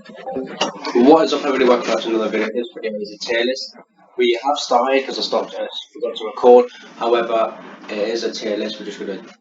What is up, everybody? Welcome back to another video. This video is a tier list. We have started because I stopped, forgot to record. However, it is a tier list. We're just going to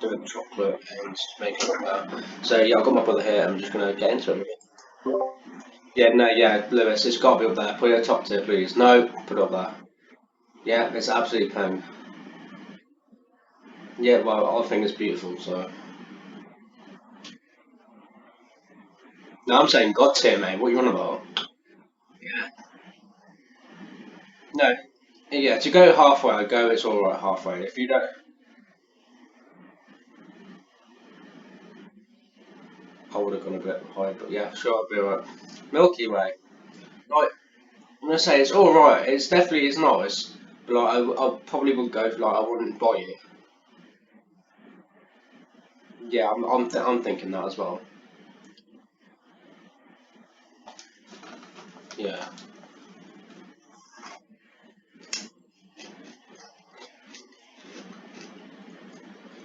do it chocolate and make it look better. So yeah, I've got my brother here. I'm just going to get into it. Yeah, no, yeah, Lewis, it's got to be up there. Put it at top tier, please. No, put it up there. Yeah, it's absolutely pink. Yeah, well, I think it's beautiful. So no, I'm saying God tier, mate. What are you on about? Yeah. No. Yeah, to go halfway, I go. It's all right halfway. If you don't. I would have gone a bit higher, but yeah, sure, I'll be alright. Milky Way. Like, I'm gonna say it's alright. It's definitely it's nice, but like I probably wouldn't go for like I wouldn't buy it. Yeah, I'm thinking that as well. Yeah.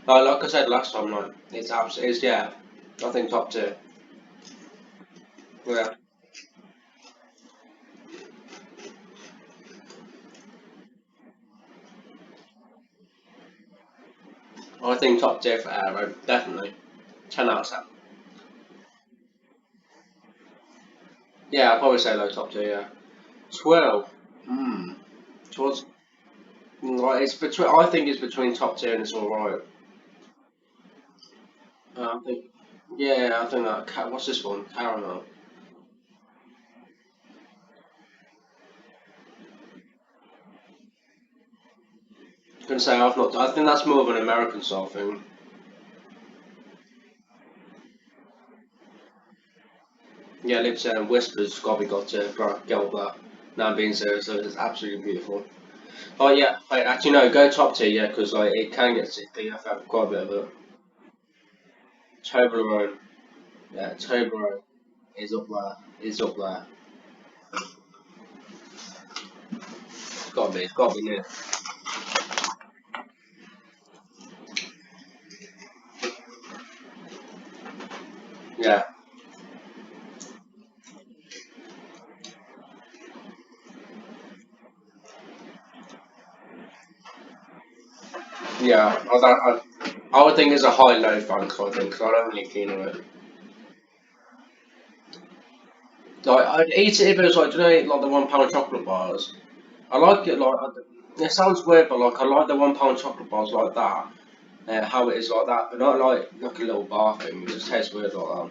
Like I said last time, like it's yeah. I think top tier. Yeah. I think top tier for Aero, definitely. 10 out of 10. Yeah, I'd probably say low top tier. Yeah. 12. Hmm. Towards like it's between. I think it's between top tier and it's alright. I think. Yeah, I think that. What's this one? Caramel. I was gonna say I've not. I think that's more of an American style thing. Yeah, Lips and Whispers Scobby got to get all that. Now I'm being serious, so it's absolutely beautiful. Oh yeah, wait, actually no, go top tier, yeah, because like it can get sickly. I've had quite a bit of it. Toblerone, yeah, Toblerone is up there. Is up there. It's got to be. It's got to be near. Yeah, yeah. I would think it's a high low funk. I think 'cause I don't really keen on it. Like I'd eat it if it was like, do you know, like the £1 chocolate bars. I like it like. It sounds weird, but like I like the £1 chocolate bars like that. How it is like that, but not like a little bar thing. It just tastes weird like that.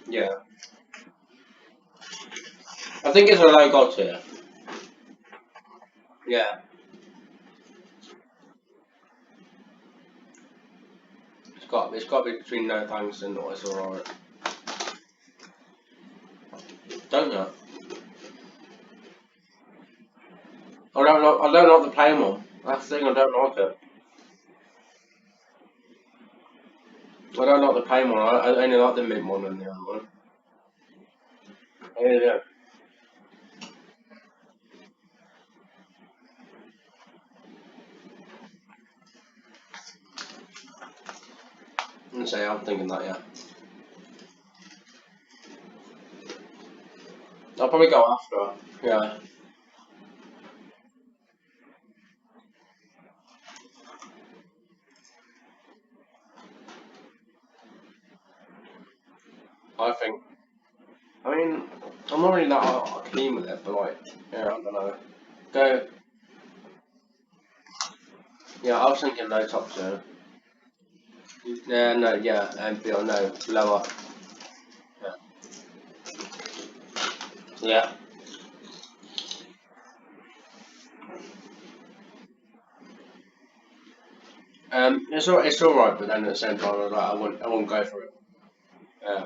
Yeah, I think it's a low god tier. Yeah, it's got to be between no thanks and not it's alright. Don't know. I don't like the plain one. That's the thing. I don't like it. I don't like the plain one. I only like the mint one and the other one. Yeah, yeah. I'm say I'm thinking that. Yeah, I'll probably go after. Yeah, I think. I mean, I'm not really that keen with it, but like, yeah, I don't know. Go. Yeah, I was thinking no top tier. Yeah, no, yeah, and beyond no, lower. Yeah. Yeah. It's all right, but then at the same time, I wouldn't go for it. Yeah.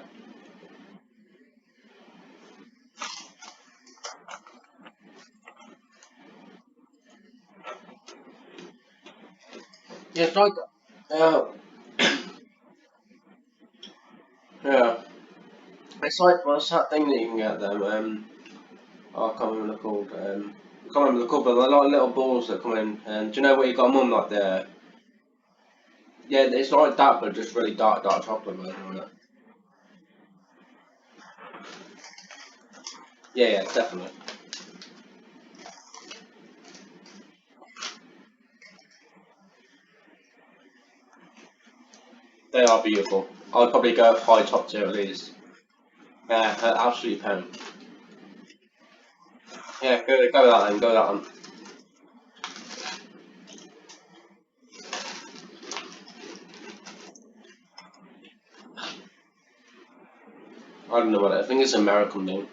Yeah, it's like, uh, yeah, it's like what's that thing that you can get them? Oh, I can't remember what they're called. I can't remember what they're called, but they're like little balls that come in. And do you know what you got them on like there? Yeah, it's like that, but just really dark chocolate version of it. Yeah, yeah, definitely. They are beautiful. I'd probably go high top tier at least. Yeah, absolutely pen. Yeah, go with that then. Go with that one. I don't know what it is. I think it's American thing.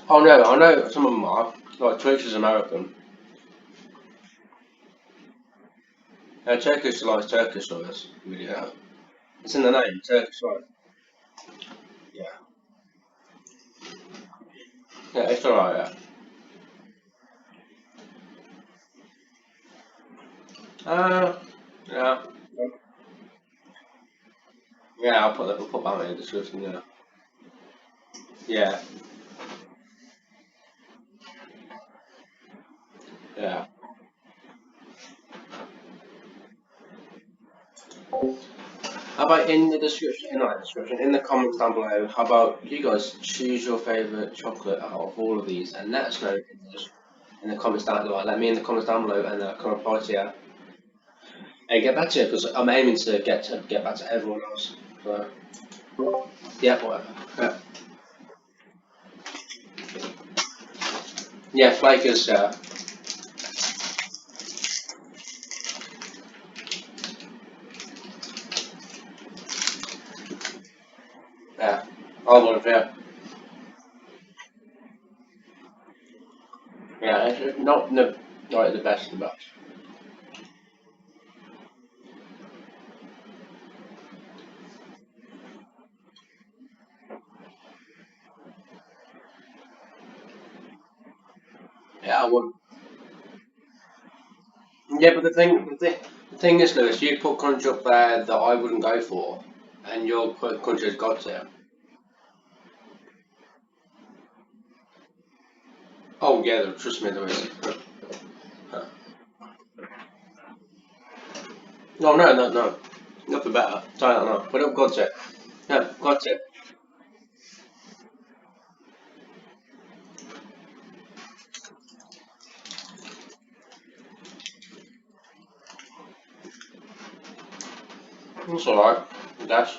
Oh no, I know some of them are. Like Twix is American. Turkish like Turkish lawyers. Yeah. It's in the name, Turkish like. Yeah. Yeah, it's alright, yeah. Yeah. Yeah, we'll put that in the description, yeah. Yeah, yeah. How about in the description, in the description, in the comments down below, how about you guys choose your favourite chocolate out of all of these and let us know in the comments down below. Let me in the comments down below and I can reply to you and get back to you because I'm aiming to get back to everyone else. So, yeah, whatever. Yeah, yeah Flakers, yeah. I would have, yeah. Yeah, it's not the best of the best. Yeah, I would. Yeah, but the thing is, Lewis, you put Crunch up there that I wouldn't go for, and you'll put Crunch as God tier. Oh yeah, trust me, there is. No, no, no, no. Nothing better. Try that now. Put up God tier. Yeah, God tier. That's alright. That's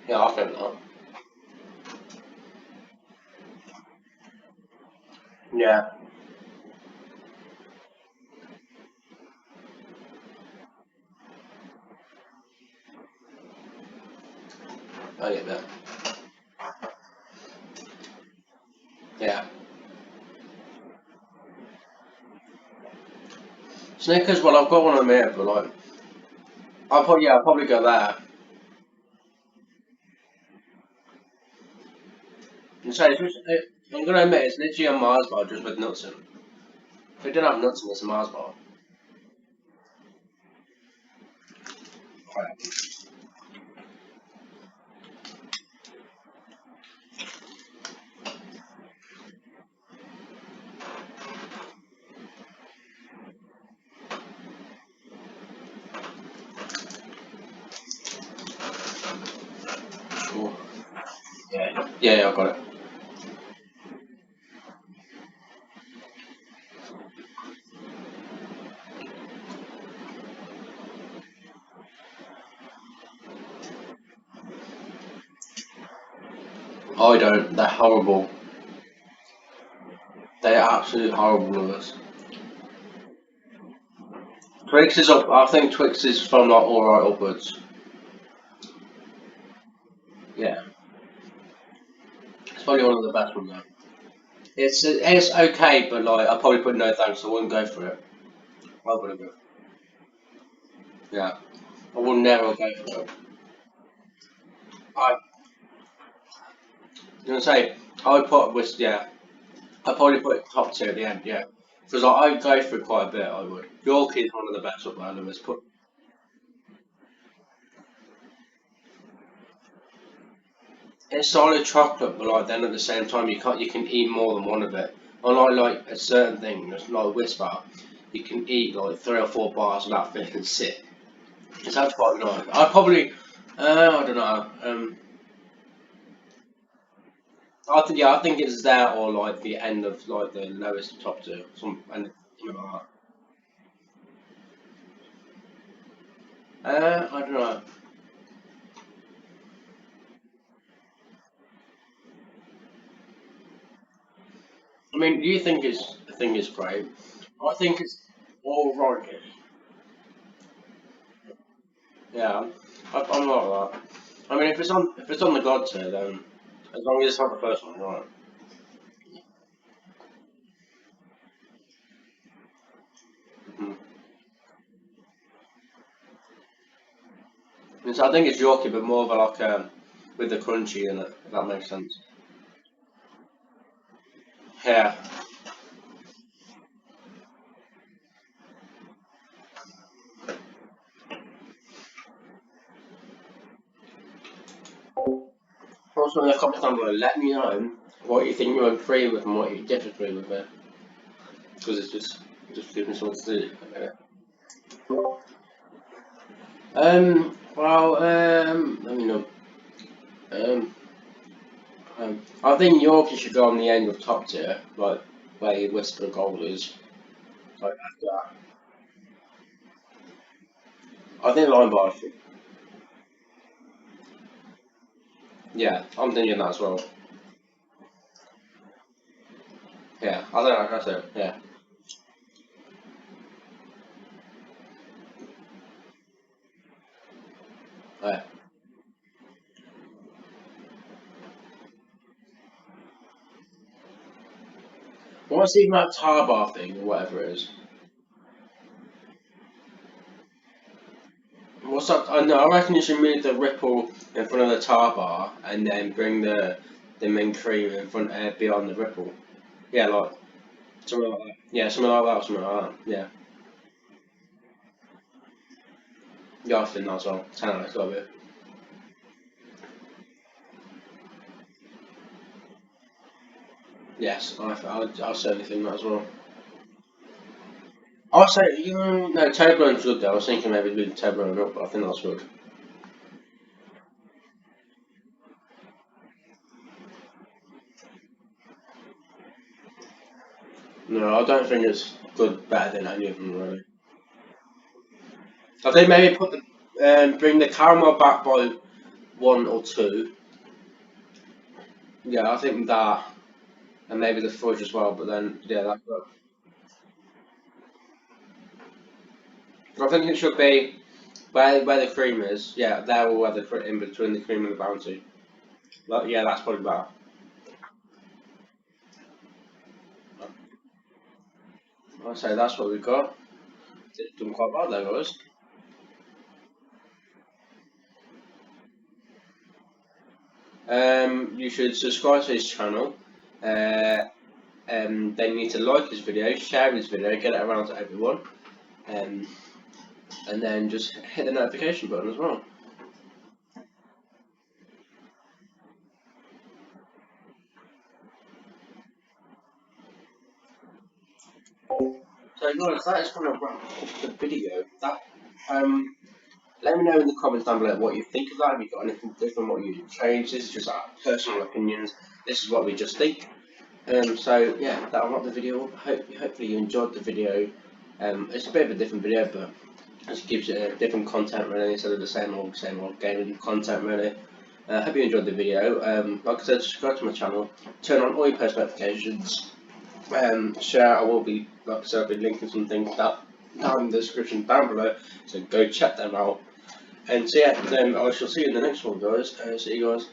yeah, I think that. Yeah, I get that. Yeah. Snickers, well, I've got one on there, but like, I'll probably go there. And so I'm gonna admit, it's literally a Mars bar just with nuts in it. If it didn't have nuts in it, it's a Mars bar. Cool. Yeah. Yeah, yeah, I got it. I don't. They're horrible. They are absolutely horrible with us. Twix is up. I think Twix is from like alright upwards. Yeah, it's probably one of the best ones though. It's okay, but like I probably put no thanks. I wouldn't go for it. I wouldn't go. Yeah, I would never go for it. You gonna say I would put with yeah. I probably put top tier at the end. Yeah, because I'd go for it quite a bit. I would. York is one of the best up there. Let's put. It's solid chocolate, but like then at the same time you can eat more than one of it. Unlike like a certain thing, just like Whisper, you can eat like 3 or 4 bars without feeling sick. It sounds quite nice. I probably, I don't know. I think it's there or like the end of like the lowest top two, something like that. I don't know. I mean, do you think it's great? I think it's all right. Yeah, I'm not that. I mean, if it's on the God tier, then as long as it's not the first one, right? Mm-hmm. And so I think it's Yorkie, but more of a like with the crunchy in it. If that makes sense. Yeah. Also, in the comments down below, let me know what you think you agree with and what you disagree with it, because it's just giving me something to do. Well, let me know. Um, I think Yorkie should go on the end of top tier, like where Whisper Gold is. Like after that. I think Lime Bar should. Yeah, I'm thinking that as well. Yeah, I think that's it. Yeah. Yeah. What's even that tar bar thing, or whatever it is? What's up? I know. I reckon you should move the ripple in front of the tar bar, and then bring the mint cream in front beyond the ripple. Yeah, like something like that. Yeah, something like that. Something like that. Yeah. Yeah, I think that's all. 10 out of 12. Yes, I'll certainly think that as well. I'll say, no, Toblerone's good though. I was thinking maybe do Toblerone up, but I think that's good. No, I don't think it's good better than any of them really. I think maybe bring the caramel back by 1 or 2. Yeah, I think that, and maybe the fudge as well. But then, yeah, I think it should be where the cream is. Yeah, there or where in between the cream and the bounty. But yeah, that's probably better. I'd say that's what we've got. Done quite well there, guys. You should subscribe to his channel. Uh, then you need to like his video, share his video, get it around to everyone, um, and then just hit the notification button as well. So guys, that is kind of wrap up the video. Let me know in the comments down below what you think of that. Have you got anything different? What you change? This is just our personal opinions. This is what we just think. So yeah, that'll wrap the video up. Hopefully you enjoyed the video. It's a bit of a different video, but it gives you a different content really instead of the same old gaming content really. Hope you enjoyed the video. Like I said, subscribe to my channel, turn on all your post notifications, share. I will be, like I said, I'll be linking some things down in the description down below, so go check them out. And so yeah, then I shall see you in the next one, guys. See you guys.